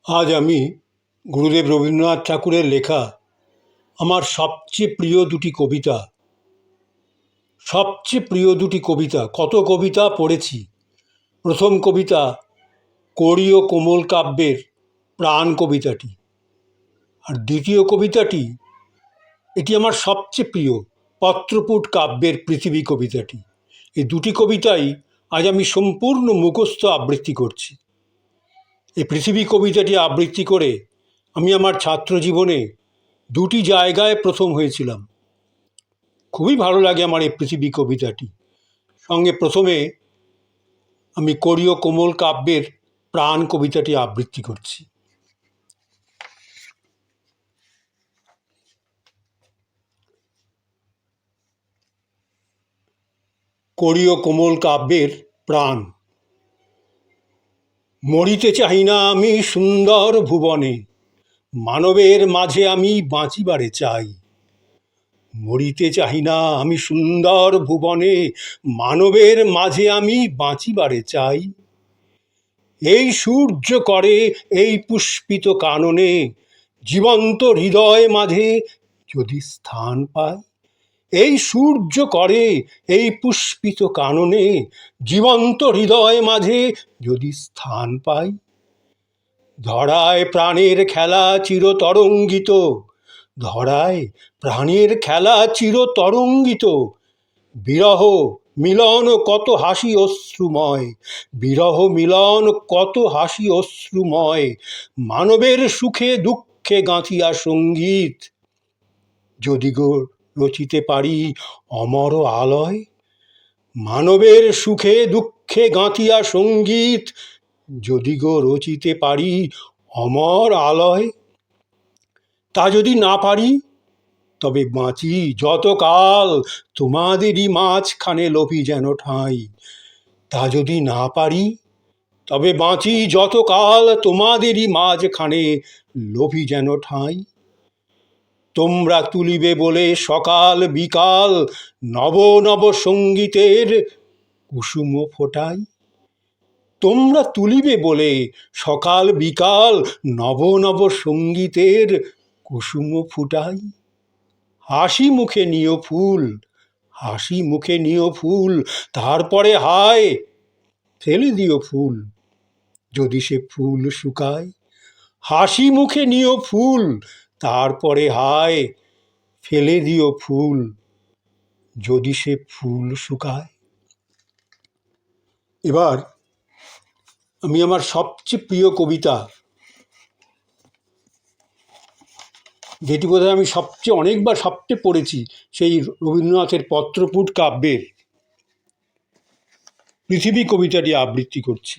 আজ আমি গুরুদেব রবীন্দ্রনাথ ঠাকুরের লেখা আমার সবচেয়ে প্রিয় দুটি কবিতা কত কবিতা পড়েছি। প্রথম কবিতা কড়ি ও কোমল কাব্যের প্রাণ কবিতাটি, আর দ্বিতীয় কবিতাটি এটি আমার সবচেয়ে প্রিয় পত্রপুট কাব্যের পৃথিবী কবিতাটি। এই দুটি কবিতাই আজ আমি সম্পূর্ণ মুখস্থ আবৃত্তি করছি। এই পৃথিবী কবিতাটি আবৃত্তি করে আমি আমার ছাত্র জীবনে দুটি জায়গায় প্রথম হয়েছিলাম। খুবই ভালো লাগে আমার এই পৃথিবী কবিতাটি। সঙ্গে প্রথমে আমি কড়ি ও কোমল কাব্যের প্রাণ কবিতাটি আবৃত্তি করছি। কড়ি ও কোমল কাব্যের প্রাণ। মরিতে চাহি না আমি সুন্দর ভুবনে, মানবের মাঝে আমি বাঁচিবারে চাই। মরিতে চাহি না আমি সুন্দর ভুবনে, মানবের মাঝে আমি বাঁচিবারে চাই। এই সূর্য করে এই পুষ্পিত কাননে, জীবন্ত হৃদয় মাঝে যদি স্থান পায়। এই সূর্য করে এই পুষ্পিত কাননে, জীবন্ত হৃদয় মাঝে যদি স্থান পাই। ধরায় প্রাণের খেলা চিরতরঙ্গিত, ধরায় প্রাণের খেলা চিরতরঙ্গিত। বিরহ মিলন কত হাসি অশ্রুময়, বিরহ মিলন কত হাসি অশ্রুময়। মানবের সুখে দুঃখে গাঁথিয়া সঙ্গীত, যদি গো রচিতে পারি অমর আলয়। মানবের সুখে দুঃখে গাঁথিয়া সঙ্গীত, যদি গো রচিতে পারি অমর আলয়। তা যদি না পারি তবে বাঁচি যতকাল তোমাদেরই মাঝখানে লোভী যেন ঠাঁই। তা যদি না পারি তবে বাঁচি যতকাল তোমাদেরই মাঝখানে লোভী যেন ঠাঁই। তোমরা তুলিবে বলে সকাল বিকাল, নব নব সঙ্গীতের কুসুম ফোটাই। তোমরা তুলিবে বলে সকাল বিকাল, নব নব সঙ্গীতের কুসুম ফুটাই। হাসি মুখে নিও ফুল, হাসি মুখে নিও ফুল, তারপরে হায় ফেলে দিও ফুল যদি সে ফুল শুকায়। হাসি মুখে নিও ফুল, তারপরে হায় ফেলে দিও ফুল যদি সে ফুল শুকায়। এবার আমি আমার সবচেয়ে প্রিয় কবিতা, যেটি বোধহয় আমি অনেকবার পড়েছি, সেই রবীন্দ্রনাথের পত্রপুট কাব্যের পৃথিবী কবিতাটি আবৃত্তি করছি।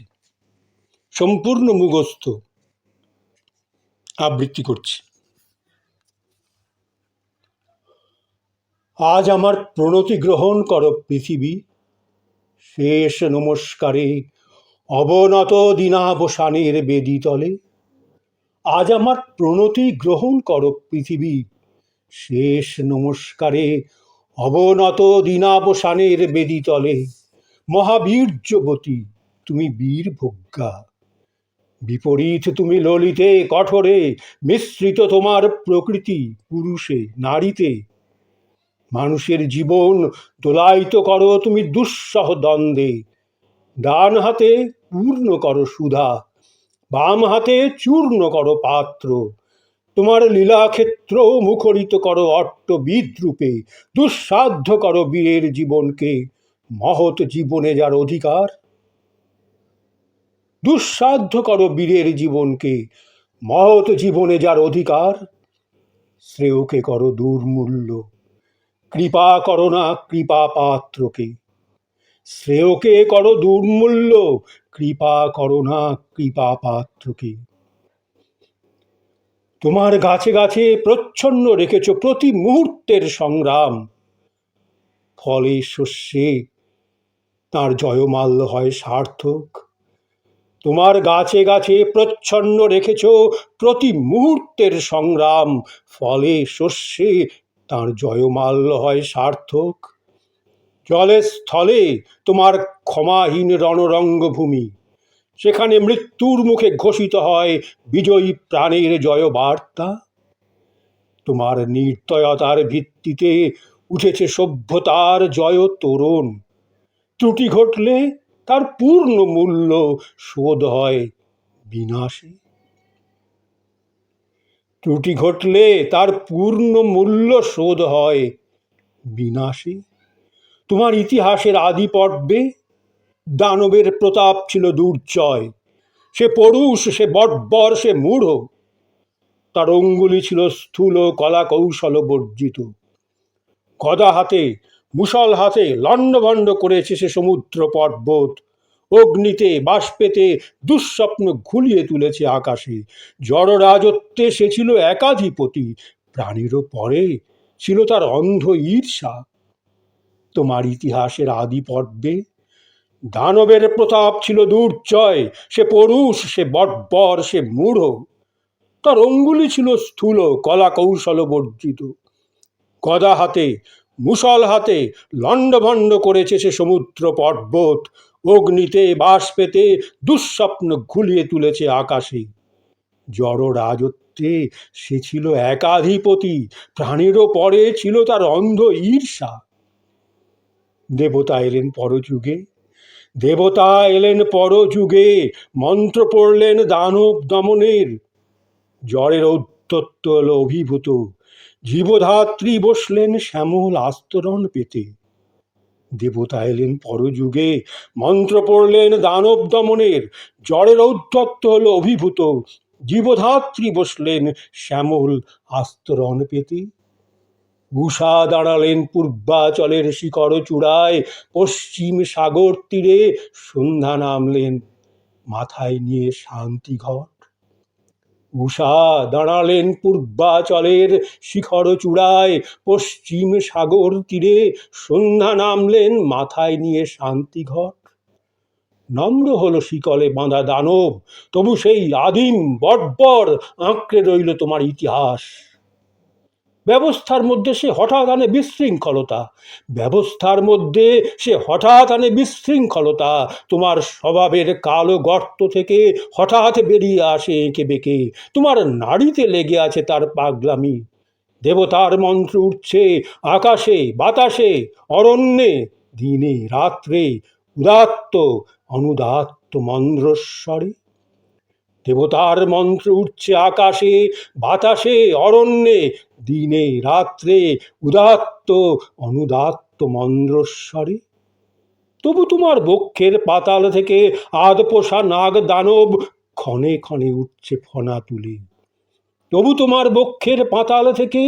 সম্পূর্ণ মুখস্থ আবৃত্তি করছি। আজ আমার প্রণতি গ্রহণ করো পৃথিবী, শেষ নমস্কারে অবনত দীনাবসানের বেদী তলে। আজ আমার প্রণতি গ্রহণ করো পৃথিবী, শেষ নমস্কারে অবনত দীনাবসানের বেদী তলে। মহাবীর্যবতী তুমি বীরভোগ্যা, বিপরীত তুমি ললিতে কঠোরে, মিশ্রিত তোমার প্রকৃতি পুরুষে নারীতে। মানুষের জীবন দোলায়িত করো তুমি দুঃসহ দ্বন্দ্বে, ডান হাতে পূর্ণ করো সুধা, বাম হাতে চূর্ণ করো পাত্র। তোমার লীলাক্ষেত্র মুখরিত করো অট্টবিদ রূপে, দুঃসাধ্য করো বীরের জীবনকে মহৎ জীবনে যার অধিকার। দুঃসাধ্য করো বীরের জীবনকে মহৎ জীবনে যার অধিকার। শ্রেয়কে করো দুর্মূল্য, কৃপা করো না কৃপা পাত্রকে। শ্রেয়কে করো দুর্মূল্য, কৃপা করো না কৃপা পাত্রকে। তোমার গাছে গাছে প্রচ্ছন্ন রেখেছ প্রতি মুহূর্তের সংগ্রাম, ফলে শস্যে তার জয়মাল্য হয় সার্থক। তোমার গাছে গাছে প্রচ্ছন্ন রেখেছ প্রতি মুহূর্তের সংগ্রাম, ফলে শস্যে তার জয়মাল্য হয় সার্থক। জলে স্থলে তোমার ক্ষমাহীন রণরঙ্গভূমি, সেখানে মৃত্যুর মুখে ঘোষিত হয় বিজয়ী প্রাণের জয়বার্তা। তোমার নির্দয়তার ভিত্তিতে উঠেছে সভ্যতার জয় তোরণ। ত্রুটি ঘটলে তার পূর্ণ মূল্য শোধ হয় বিনাশে। ত্রুটি ঘটলে তার পূর্ণ মূল্য শোধ হয় বিনাশে। তোমার ইতিহাসের আদি পর্বে দানবের প্রতাপ ছিল দুর্জয়। সে পরুষ, সে বর্বর, সে মূঢ়। তার অঙ্গুলি ছিল স্থূল, কলা কৌশল বর্জিত। গদা হাতে, মুষল হাতে লণ্ডভণ্ড করেছে সে সমুদ্র পর্বত। অগ্নিতে, বাষ্পেতে দুঃস্বপ্ন ঘুলিয়ে তুলেছে আকাশে। জড় রাজত্বে সে ছিল একাধিপতি, প্রাণীরও পরে ছিল তার অন্ধ ঈর্ষা। তোমার ইতিহাসের আদি পর্বে দানবের প্রতাপ ছিল দুর্জয়। সে পরুষ, সে বর্বর, সে মূঢ়। তার অঙ্গুলি ছিল স্থূল, কলা কৌশল বর্জিত। গদা হাতে, মুষল হাতে লণ্ডভণ্ড করেছে সে সমুদ্র পর্বত। অগ্নিতে, বাষ্পেতে দুঃস্বপ্ন ঘুলিয়ে তুলেছে আকাশে। জড় রাজত্বে সে ছিল একাধিপতি, প্রাণীরও পরে ছিল তার অন্ধ ঈর্ষা। দেবতা এলেন পরযুগে, দেবতা এলেন পরযুগে, মন্ত্র পড়লেন দানব দমনের। জ্বরের ঔদ্ধত্য হল অভিভূত, জীবধাত্রী বসলেন শ্যামল আস্তরণ পেতে। দেবতা এলেন পরযুগে, মন্ত্র পড়লেন দানব দমনের। জ্বরের ঔদ্ধত্য হল অভিভূত, জীবধাত্রী বসলেন শ্যামল আস্তরণ পেতে। উষা দাঁড়ালেন পূর্বাচলের শিখর চূড়ায়, পশ্চিম সাগর তীরে সন্ধ্যা নামলেন মাথায় নিয়ে শান্তিঘট। উষা দাঁড়ালেন পূর্বাচলের শিখর চূড়ায়, পশ্চিম সাগর তীরে সন্ধ্যা নামলেন মাথায় নিয়ে শান্তিঘট। নম্র হলো শিকলে বাঁধা দানব, তবু সেই আদিম বর্বর আঁকড়ে রইল তোমার ইতিহাস। ব্যবস্থার মধ্যে সে হঠাৎ আনে বিশৃঙ্খলতা, ব্যবস্থার মধ্যে সে হঠাৎ আনে বিশৃঙ্খলতা। তোমার স্বভাবের কালো গর্ত থেকে হঠাৎ বেরিয়ে আসে এঁকে বেঁকে। তোমার নাড়িতে লেগে আছে তার পাগলামি। দেবতার মন্ত্র উঠছে আকাশে, বাতাসে, অরণ্যে, দিনে রাত্রে, উদাত্ত অনুদাত্ত মন্দ্রস্বরে। দেবতার মন্ত্র উঠছে আকাশে, বাতাসে, অরণ্যে, দিনে রাত্রে, উদাত্ত অনুদাত্ত মন্দ্রস্বরে। তবু তোমার বক্ষের পাতাল থেকে আধপোষা নাগ দানব ক্ষণে ক্ষণে উঠছে ফনা তুলে। তবু তোমার বক্ষের পাতাল থেকে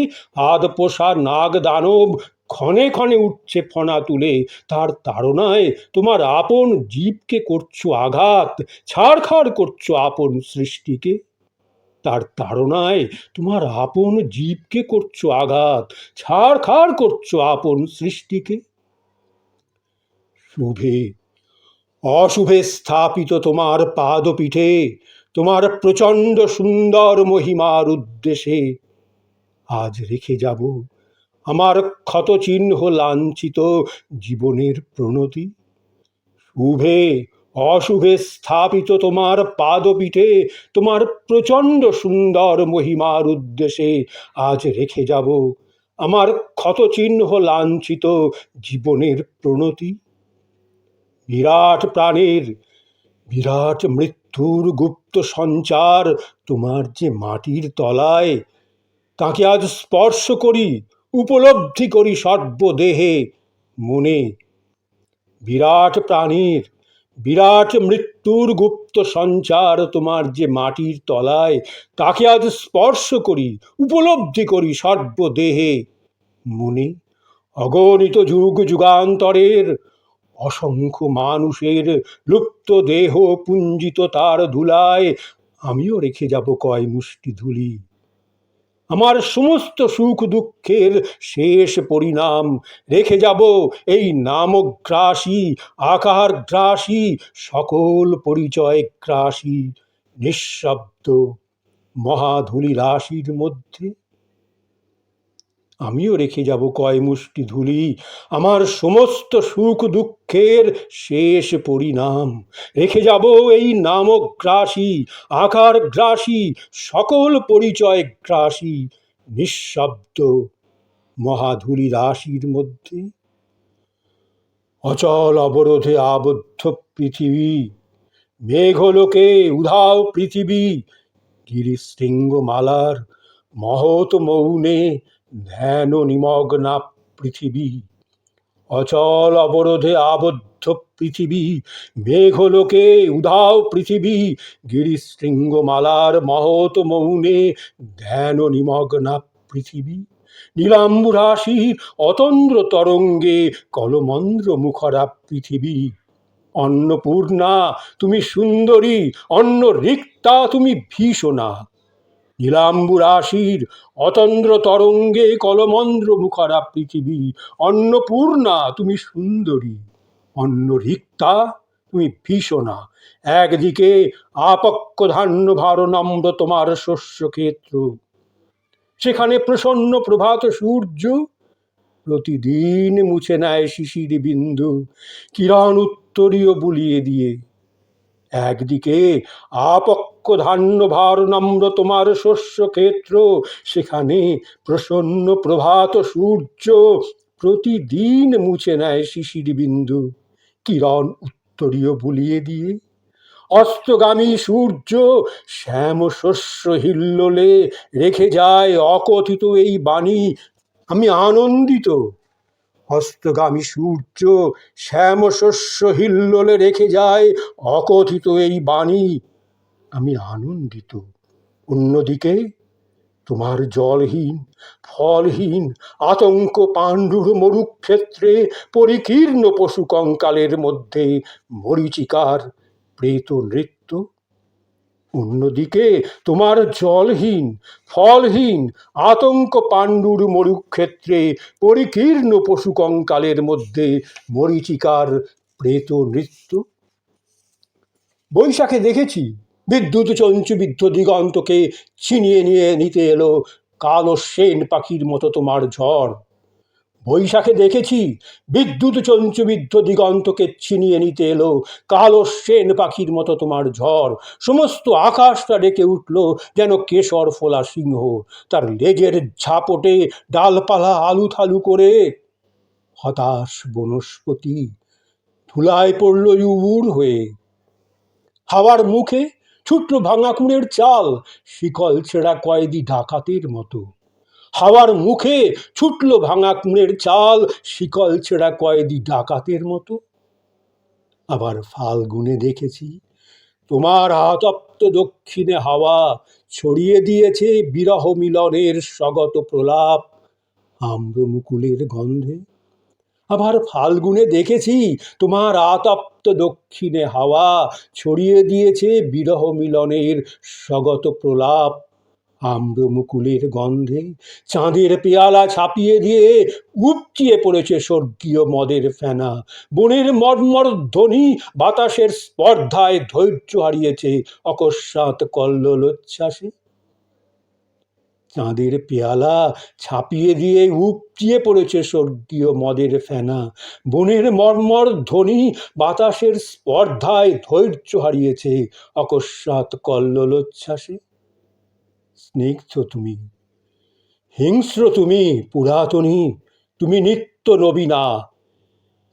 আধপোষা নাগ দানব ক্ষণে ক্ষণে উঠছে ফনা তুলে। তার তাড়নায় তোমার আপন জীবকে করছো আঘাত, ছাড়খাড় করছো আপন সৃষ্টিকে। তার তাড়নায় তোমার আপন জীবকে করছো আঘাত, ছাড়খাড় করছো আপন সৃষ্টিকে। শুভে অশুভে স্থাপিত তোমার পাদপীঠে, তোমার প্রচণ্ড সুন্দর মহিমার উদ্দেশ্যে আজ রেখে যাব আমার ক্ষতচিহ্ন লাঞ্ছিত জীবনের প্রণতি। শুভে অশুভে স্থাপিত তোমার পাদপীঠে, তোমার প্রচণ্ড সুন্দর মহিমার উদ্দেশ্যে আজ রেখে যাব আমার ক্ষতচিহ্ন লাঞ্ছিত জীবনের প্রণতি। বিরাট প্রাণের, বিরাট মৃত্যুর গুপ্ত সঞ্চার তোমার যে মাটির তলায়, তাকে আজ স্পর্শ করি, উপলব্ধি করি সর্বদেহে মনে। বিরাট প্রাণীর, বিরাট মৃত্যুর গুপ্ত সঞ্চার তোমার যে মাটির তলায়, তাকে আজ স্পর্শ করি, উপলব্ধি করি সর্বদেহে মনে। অগণিত যুগ যুগান্তরের অসংখ্য মানুষের লুপ্ত দেহ পুঞ্জিত তার ধুলায় আমিও রেখে যাব কয় মুষ্টি ধুলি। আমার সমস্ত সুখ দুঃখের শেষ পরিণাম রেখে যাব এই নামগ্রাসী, আকারগ্রাসী, সকল পরিচয় গ্রাসী নিঃশব্দ মহাধূলি রাশির মধ্যে। আমিও রেখে যাব কয় মুষ্টি ধুলি, আমার সমস্ত সুখ দুঃখের শেষ পরিণাম। রেখে যাব এই নামগ্রাসী, আকার গ্রাসী, সকল পরিচয় গ্রাসী নিঃশব্দ মহাধূলি রাশির মধ্যে। অচল অবরোধে আবদ্ধ পৃথিবী, মেঘলোকে উধাও পৃথিবী, গিরিশৃঙ্গমালার মহৎ মৌনে ধ্যান নিমগ্না পৃথিবী। অচল অবরোধে আবদ্ধ পৃথিবী, মেঘলোকে উধাও পৃথিবী, গিরিশৃঙ্গমালার মহৎ মৌনে ধ্যান নিমগ্না পৃথিবী। নীলাম্বুরাশির অতন্দ্র তরঙ্গে কলমন্দ্র মুখরা পৃথিবী। অন্নপূর্ণা তুমি সুন্দরী, অন্ন রিক্তা তুমি ভীষণা। নীলাম্বুরাশির অতন্দ্র তরঙ্গে কলমন্দ্র মুখরা পৃথিবী। অন্নপূর্ণা তুমি সুন্দরী, অন্ন রিক্তা তুমি ভীষণা। একদিকে আপক্ক ধান্য ভার নম্র তোমার শস্যক্ষেত্র, সেখানে প্রসন্ন প্রভাত সূর্য প্রতিদিন মুছে নেয় শিশির বিন্দু কিরণ উত্তরীয় বুলিয়ে দিয়ে। একদিকে আপক্ক ধান্য ভার নম্র তোমার শস্যক্ষেত্র, সেখানে প্রসন্ন প্রভাত সূর্য প্রতিদিন মুছে নেয় শিশির বিন্দু কিরণ উত্তরীয় বুলিয়ে দিয়ে। অস্তগামী সূর্য শ্যাম শস্য হিল্লোলে রেখে যায় অকথিত এই বাণী, আমি আনন্দিত। অস্তগামী সূর্য শ্যাম শস্য হিল্লোলে রেখে যায় অকথিত এই বাণী, আমি আনন্দিত। অন্যদিকে তোমার জলহীন ফলহীন আতঙ্ক পাণ্ডুর মরুক্ষেত্রে পরিকীর্ণ পশু কঙ্কালের মধ্যে মরীচিকার প্রেত নৃত্য। অন্যদিকে তোমার জলহীন ফলহীন আতঙ্ক পাণ্ডুর মরুক্ষেত্রে পরিকীর্ণ পশু কঙ্কালের মধ্যে মরীচিকার প্রেত নৃত্য। বৈশাখে দেখেছি বিদ্যুৎ চঞ্চুবিদ্ধ দিগন্তকে ছিনিয়ে নিয়ে নিতে এলো কালো সেন পাখির মতো তোমার ঝড়। বৈশাখে দেখেছি বিদ্যুৎ চঞ্চুবিদ্ধ দিগন্তকে ছিনিয়ে নিতে এলো কালো সেন পাখির মতো তোমার ঝড়। সমস্ত আকাশটা ডেকে উঠল যেন কেশর ফোলা সিংহ, তার লেজের ঝাপটে ডালপালা আলুথালু করে। হতাশ বনস্পতি ধুলায় পড়ল উবুর হয়ে। হাওয়ার মুখে ছুটল ভাঙা কুঁড়ের চাল, শিকল ছেঁড়া কয়েদি ডাকাতের মতো। হাওয়ার মুখে ছুটল ভাঙা কুঁড়ের চাল, শিকল ছেঁড়া কয়েদি ডাকাতের মতো। আবার ফাল্গুনে দেখেছি তোমার আতপ্ত দক্ষিণে হাওয়া ছড়িয়ে দিয়েছে বিরহ মিলনের স্বগত প্রলাপ আম্রমুকুলের গন্ধে। আবার ফাল্গুনে দেখেছি তোমার আতপ্ত দক্ষিণে হাওয়া ছড়িয়ে দিয়েছে বিরহ মিলনের স্বগত প্রলাপ আম্রমুকুলের গন্ধে। চাঁদের পেয়ালা ছাপিয়ে দিয়ে উপচিয়ে পড়েছে স্বর্গীয় মদের ফেনা। বনের মর্মর ধ্বনি বাতাসের স্পর্ধায় ধৈর্য হারিয়েছে অকস্মাৎ কল্লোলোচ্ছ্বাসে। চাঁদের পেয়ালা ছাপিয়ে দিয়ে উপচিয়ে পড়েছে স্বর্গীয় মদের ফেনা। বনের মর্মর ধ্বনি বাতাসের স্পর্ধায় ধৈর্য হারিয়েছে অকস্মাৎ কল্লোলোচ্ছ্বাসে। স্নিগ্ধ তুমি, হিংস্র তুমি পুরাতনী, তুমি নিত্য নবীনা।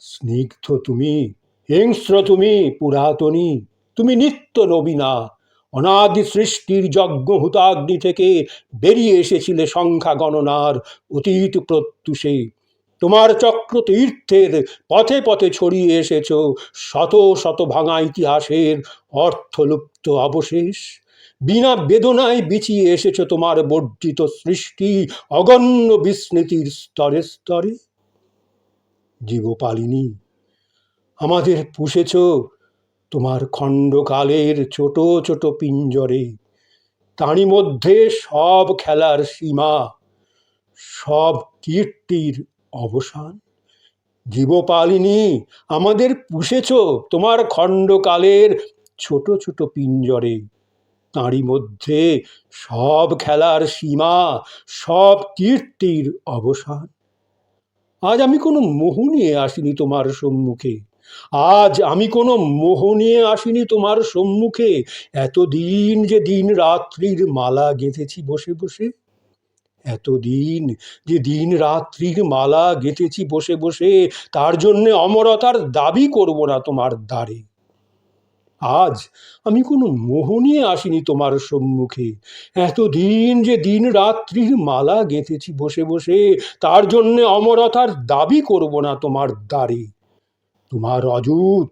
স্নিগ্ধ তুমি, হিংস্র তুমি পুরাতনী, তুমি নিত্য নবীনা। অনাদি সৃষ্টির যজ্ঞ হুতাগ্নি থেকে বেরিয়ে এসেছিলে সংখ্যা গণনার অতীত প্রত্যুষে। তোমার চক্র তীর্থের পথে পথে ছড়িয়ে এসেছ শত শত ভাঙা ইতিহাসের অর্থলুপ্ত অবশেষ। বিনা বেদনায় বিছিয়ে এসেছ তোমার বর্জিত সৃষ্টি অগণ্য বিস্মৃতির স্তরে স্তরে। জীবপালিনী আমাদের পুষেছ তোমার খণ্ডকালের ছোট ছোট পিঞ্জরে। তারই মধ্যে সব খেলার সীমা, সব কীর্তির অবসান। জীবপালিনী আমাদের পুষেছ তোমার খণ্ডকালের ছোট ছোট পিঞ্জরে। তাঁরই মধ্যে সব খেলার সীমা, সব কীর্তির অবসান। আজ আমি কোনো মোহ নিয়ে আসিনি তোমার সম্মুখে, আজ আমি কোনো মোহ নিয়ে আসিনি তোমার সম্মুখে। এতদিন যে দিন রাত্রির মালা গেঁথেছি বসে বসে, এতদিন যে দিন রাত্রির মালা গেঁথেছি বসে বসে, তার জন্যে অমরতার দাবি করব না তোমার দ্বারে। আজ আমি কোনো মোহ নিয়ে আসিনি তোমার সম্মুখে, এতদিন যে দিন রাত্রির মালা গেঁথেছি বসে বসে, তার জন্যে অমরতার দাবি করব না তোমার দ্বারে। তোমার অযুত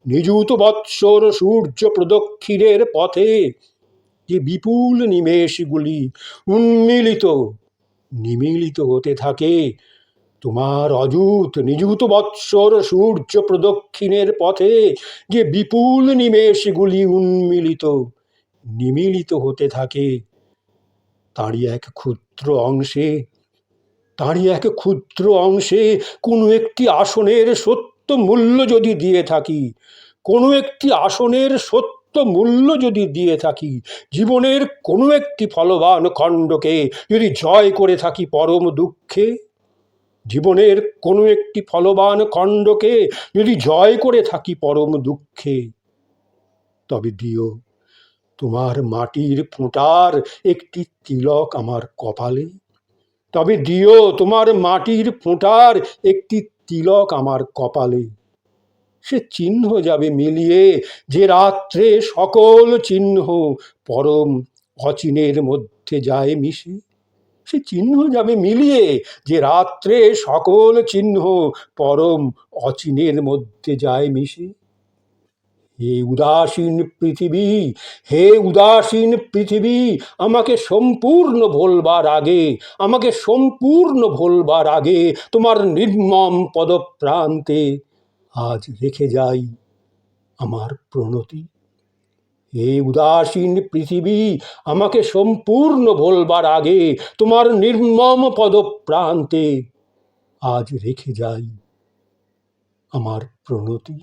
নিযুত বৎসর সূর্য প্রদক্ষিণের পথে যে বিপুল নিমেষগুলি উন্মিলিত নিমিলিত হতে থাকে, তোমার অযুত নিযুত বৎসর সূর্য প্রদক্ষিণের পথে যে বিপুল নিমেষগুলি উন্মিলিত নিমিলিত হতে থাকে, তারই এক ক্ষুদ্র অংশে তারই এক ক্ষুদ্র অংশে কোনো একটি আসনের সত্য মূল্য যদি দিয়ে থাকি, কোনো একটি আসনের সত্য মূল্য যদি দিয়ে থাকি, জীবনের কোনো একটি ফলবান খণ্ডকে যদি জয় করে থাকি পরম দুঃখে, জীবনের কোনো একটি ফলবান খণ্ডকে যদি জয় করে থাকি পরম দুঃখে, তবে দিও তোমার মাটির ফোঁটার একটি তিলক আমার কপালে, তবে দিও তোমার মাটির ফোঁটার একটি তিলক আমার কপালে। সে চিহ্ন যাবে মিলিয়ে যে রাত্রে সকল চিহ্ন পরম অচিনের মধ্যে যায় মিশে, সে চিহ্ন যাবে মিলিয়ে যে রাত্রে সকল চিহ্ন পরম অচিনের মধ্যে যায় মিশে। হে উদাসীন পৃথিবী, হে উদাসীন পৃথিবী, আমাকে সম্পূর্ণ ভোলবার আগে, আমাকে সম্পূর্ণ ভোলবার আগে তোমার নির্মম পদপ্রান্তে আজ রেখে যাই আমার প্রণতি। হে উদাসীন পৃথিবী, আমাকে সম্পূর্ণ ভোলবার আগে তোমার নির্মম পদপ্রান্তে আজ রেখে যাই আমার প্রণতি।